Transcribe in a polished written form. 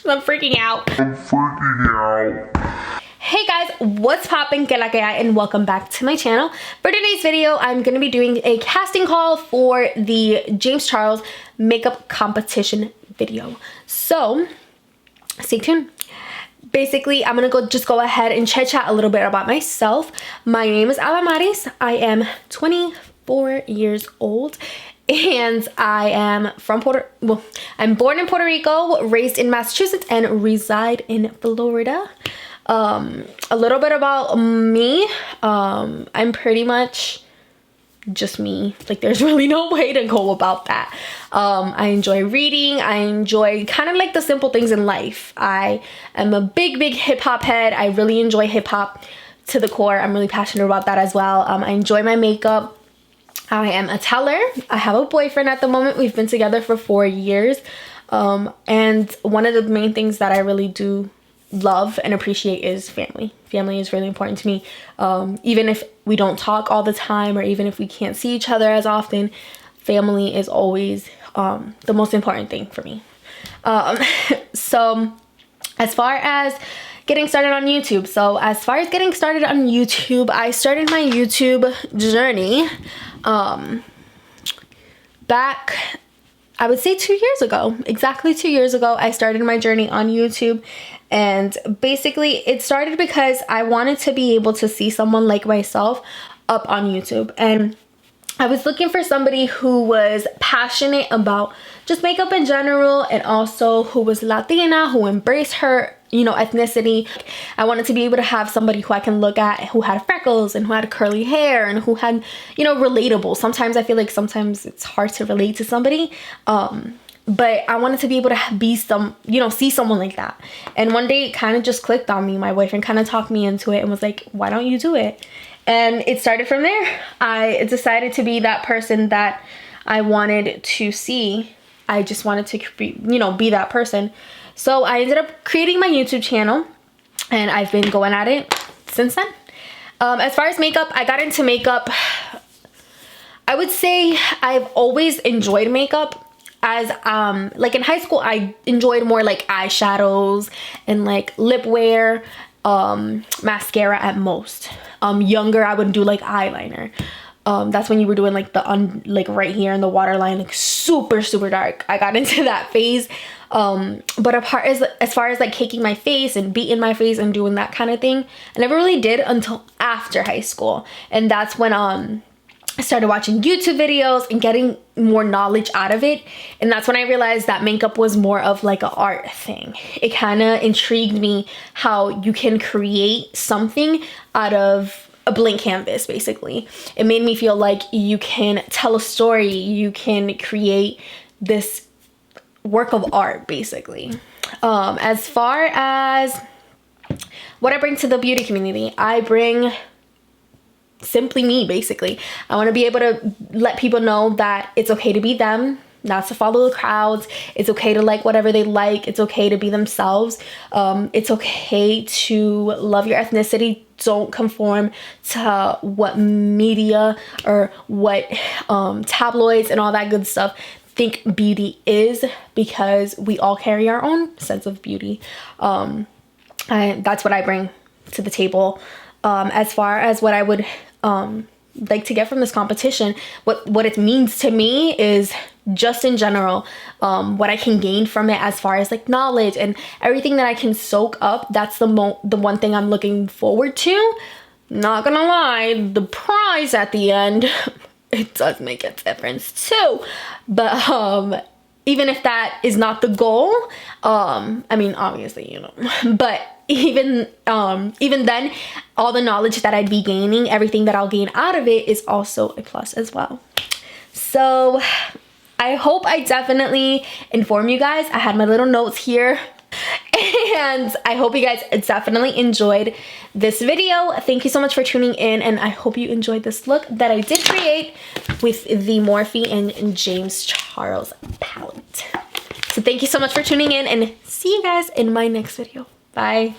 I'm freaking out. Hey guys, what's poppin'? Que la que hay, and welcome back to my channel. For today's video, I'm gonna be doing a casting call for the James Charles makeup competition video. So stay tuned. Basically, I'm gonna just go ahead and chit chat a little bit about myself. My name is Adamaris. I am 24 years old. And I am from I'm born in Puerto Rico, raised in Massachusetts, and reside in Florida. A little bit about me. I'm pretty much just me. Like, there's really no way to go about that. I enjoy reading. I enjoy kind of like the simple things in life. I am a big hip-hop head. I really enjoy hip-hop to the core. I'm really passionate about that as well. I enjoy my makeup. I am a teller. I have a boyfriend at the moment. We've been together for 4 years. And one of the main things that I really do love and appreciate is family. Family is really important to me. Even if we don't talk all the time, or even if we can't see each other as often, family is always the most important thing for me. So as far as getting started on YouTube. I started my YouTube journey back, I would say 2 years ago. Exactly 2 years ago, I started my journey on YouTube. And basically it started because I wanted to be able to see someone like myself up on YouTube. And I was looking for somebody who was passionate about just makeup in general, and also who was Latina, who embraced her, ethnicity. I wanted to be able to have somebody who I can look at who had freckles and who had curly hair and who had, relatable. Sometimes I feel like sometimes it's hard to relate to somebody. But I wanted to be able to be see someone like that. And one day it kind of just clicked on me. My boyfriend kind of talked me into it and was like, why don't you do it? And it started from there. I decided to be that person that I wanted to see. I just wanted to be that person. So I ended up creating my YouTube channel, and I've been going at it since then. As far as makeup, I got into makeup. I would say I've always enjoyed makeup. As like in high school, I enjoyed more like eyeshadows and like lip wear, mascara at most. Younger, I would do like eyeliner. That's when you were doing like like right here in the waterline, like super dark. I got into that phase. But as far as like caking my face and beating my face and doing that kind of thing, I never really did until after high school. And that's when I started watching YouTube videos and getting more knowledge out of it. And that's when I realized that makeup was more of like an art thing. It kind of intrigued me how you can create something out of a blank canvas, basically. It made me feel like you can tell a story. You can create this work of art, basically. As far as what I bring to the beauty community, I bring simply me, basically. I want to be able to let people know that it's okay to be them, not to follow the crowds. It's okay to like whatever they like. It's okay to be themselves. It's okay to love your ethnicity. Don't conform to what media or what tabloids and all that good stuff think beauty is, because we all carry our own sense of beauty. That's what I bring to the table. As far as what I would like to get from this competition, what it means to me is just in general, what I can gain from it as far as like knowledge and everything that I can soak up. That's the one thing I'm looking forward to. Not gonna lie, the prize at the end, it does make a difference too. But even if that is not the goal, I mean, obviously, but even then, all the knowledge that I'd be gaining, everything that I'll gain out of it, is also a plus as well. So I hope I definitely inform you guys. I had my little notes here. And I hope you guys definitely enjoyed this video. Thank you so much for tuning in, and I hope you enjoyed this look that I did create with the Morphe and James Charles palette. So thank you so much for tuning in, and see you guys in my next video. Bye.